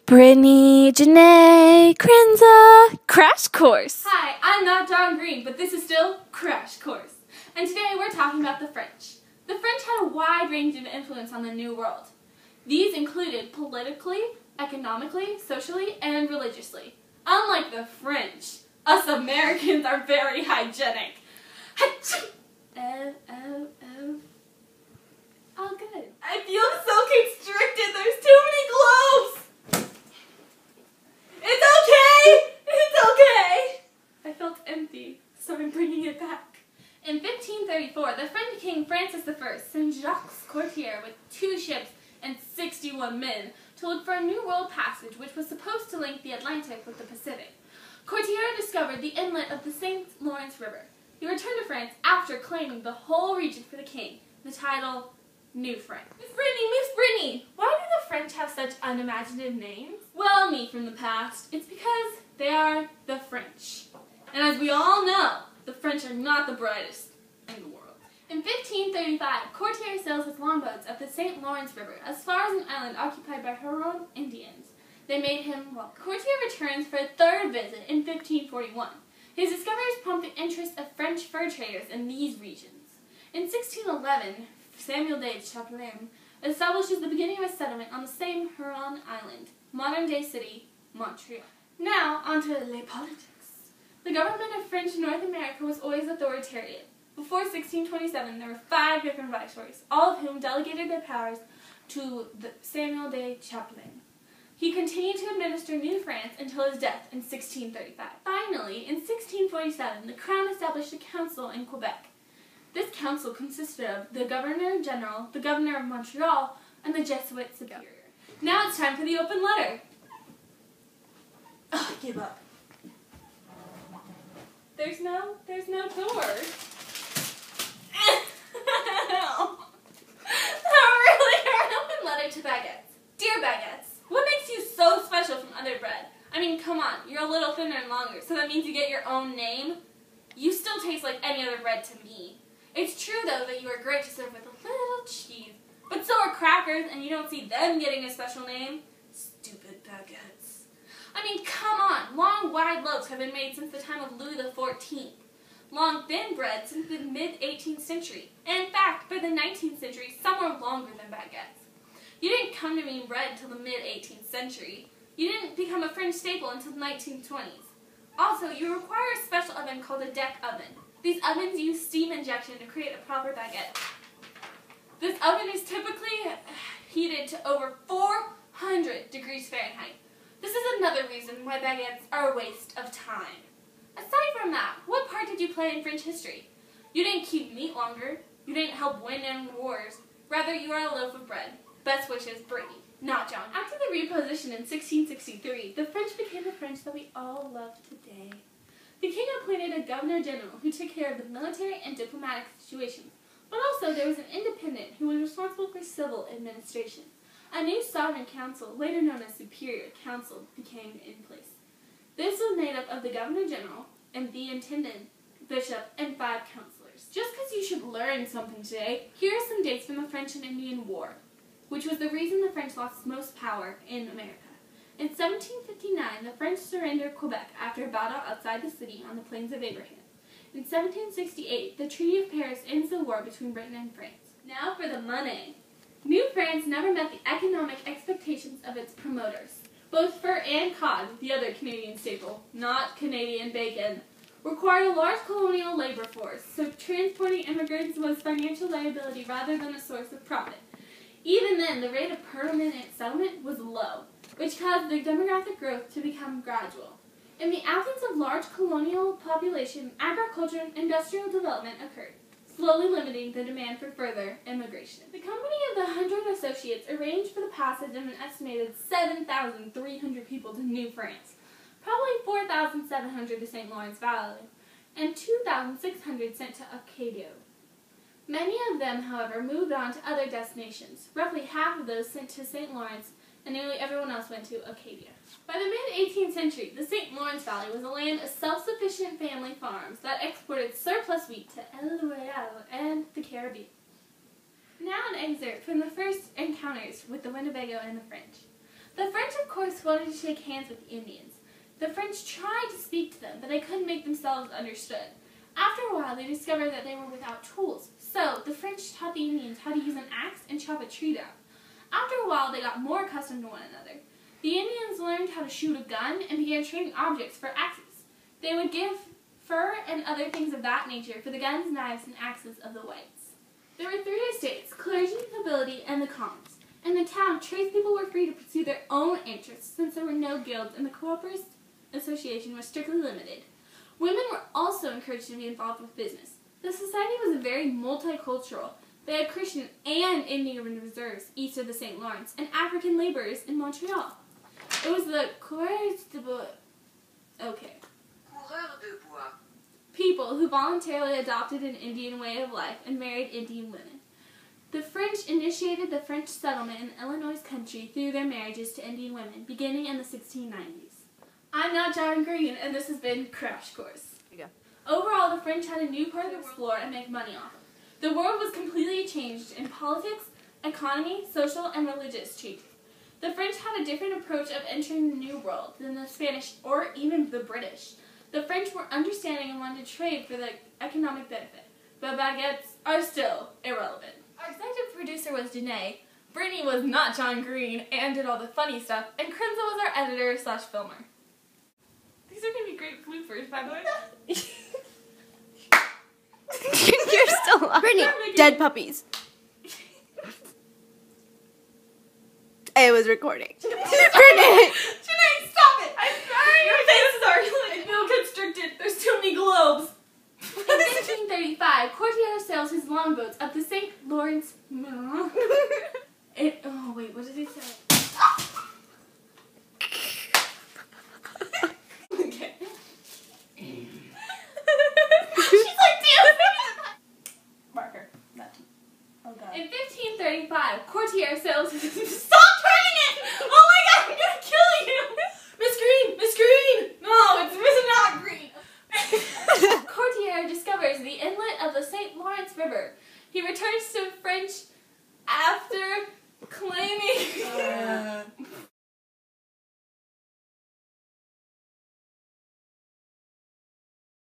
Brittany, Jenae, Krinza, Crash Course. Hi, I'm not John Green, but this is still Crash Course. And today we're talking about the French. The French had a wide range of influence on the New World. These included politically, economically, socially, and religiously. Unlike the French, us Americans are very hygienic. All good. I feel so constricted. There's too many gloves. It's okay! It's okay! I felt empty, so I'm bringing it back. In 1534, the French King Francis I sent Jacques Courtier with 2 ships and 61 men to look for a New World passage which was supposed to link the Atlantic with the Pacific. Courtier discovered the inlet of the St. Lawrence River. He returned to France after claiming the whole region for the king, the title New France. Miss Brittany, why do the French have such unimaginative names? Well, me from the past, it's because they are the French. And as we all know, the French are not the brightest in the world. In 1535, Courtier sails his longboats up the St. Lawrence River as far as an island occupied by Huron Indians. They made him welcome. Courtier returns for a 3rd visit in 1541. His discoveries prompt the interest of French fur traders in these regions. In 1611, Samuel de Champlain establishes the beginning of a settlement on the same Huron island, modern-day city, Montreal. Now, onto les politics. The government of French North America was always authoritarian. Before 1627, there were 5 different viceroys, all of whom delegated their powers to Samuel de Champlain. He continued to administer New France until his death in 1635. Finally, in 1647, the Crown established a council in Quebec. This council consisted of the Governor-General, the Governor of Montreal, and the Jesuit Superior. Now it's time for the open letter. Ugh, I give up. There's no door. That really hurt. An open letter to baguettes. Dear baguettes, what makes you so special from other bread? I mean, come on, you're a little thinner and longer, so that means you get your own name? You still taste like any other bread to me. It's true, though, that you are great to serve with a little cheese. But so are crackers, and you don't see them getting a special name. Stupid baguettes. I mean, come on. Long, wide loaves have been made since the time of Louis XIV. Long, thin bread since the mid-18th century. And in fact, by the 19th century, some were longer than baguettes. You didn't come to mean bread until the mid-18th century. You didn't become a French staple until the 1920s. Also, you require a special oven called a deck oven. These ovens use steam injection to create a proper baguette. This oven is typically heated to over 400 degrees Fahrenheit. This is another reason why baguettes are a waste of time. Aside from that, what part did you play in French history? You didn't keep meat longer. You didn't help win any wars. Rather, you are a loaf of bread. Best wishes, Brittany, not John. After the reposition in 1663, the French became the French that we all love today. The king appointed a governor-general who took care of the military and diplomatic situations, but also there was an independent who was responsible for civil administration. A new sovereign council, later known as Superior Council, became in place. This was made up of the governor-general and the intendant, bishop, and 5 counselors. Just because you should learn something today, here are some dates from the French and Indian War, which was the reason the French lost most power in America. In 1759, the French surrendered Quebec after a battle outside the city on the Plains of Abraham. In 1768, the Treaty of Paris ends the war between Britain and France. Now for the money. New France never met the economic expectations of its promoters. Both fur and cod, the other Canadian staple, not Canadian bacon, required a large colonial labor force, so transporting immigrants was financial liability rather than a source of profit. Even then, the rate of permanent settlement was low, which caused the demographic growth to become gradual. In the absence of large colonial population, agriculture and industrial development occurred, slowly limiting the demand for further immigration. The company of the 100 Associates arranged for the passage of an estimated 7,300 people to New France, probably 4,700 to St. Lawrence Valley, and 2,600 sent to Acadia. Many of them, however, moved on to other destinations. Roughly half of those sent to St. Lawrence, and nearly everyone else went to Acadia. By the mid-18th century, the St. Lawrence Valley was a land of self-sufficient family farms that exported surplus wheat to El Royale and the Caribbean. Now an excerpt from the first encounters with the Winnebago and the French. The French, of course, wanted to shake hands with the Indians. The French tried to speak to them, but they couldn't make themselves understood. After a while, they discovered that they were without tools, so the French taught the Indians how to use an axe and chop a tree down. After a while, they got more accustomed to one another. The Indians learned how to shoot a gun and began trading objects for axes. They would give fur and other things of that nature for the guns, knives, and axes of the whites. There were 3 estates: clergy, nobility, and the commons. In the town, tradespeople were free to pursue their own interests since there were no guilds and the cooperative association was strictly limited. Women were also encouraged to be involved with business. The society was very multicultural. They had Christian and Indian reserves east of the St. Lawrence and African laborers in Montreal. It was the people who voluntarily adopted an Indian way of life and married Indian women. The French initiated the French settlement in Illinois country through their marriages to Indian women, beginning in the 1690s. I'm not John Green, and this has been Crash Course. There you go. Overall, the French had a new part to explore and make money off of. The world was completely changed in politics, economy, social, and religious changes. The French had a different approach of entering the New World than the Spanish or even the British. The French were understanding and wanted to trade for the economic benefit, but baguettes are still irrelevant. Our executive producer was Jenae, Brittany was not John Green and did all the funny stuff, and Krinza was our editor/filmer. These are going to be great bloopers, by the way. You're still on. Brittany, dead puppies. It was recording. Brittany! Jenae, stop it! I'm sorry. Your faces are like real constricted. There's too many globes. In 1535, Cortier sails his longboats up the St. Lawrence. Oh wait, what did he say? Okay. She's like, damn. Marker. Oh god. In 1535, Cortier sails his. Stop turning it! Oh my god, I'm gonna kill you! Miss Green! Miss Green! No, it's not green. Cortier discovers the inlet of the St. Lawrence River. He returns to French after claiming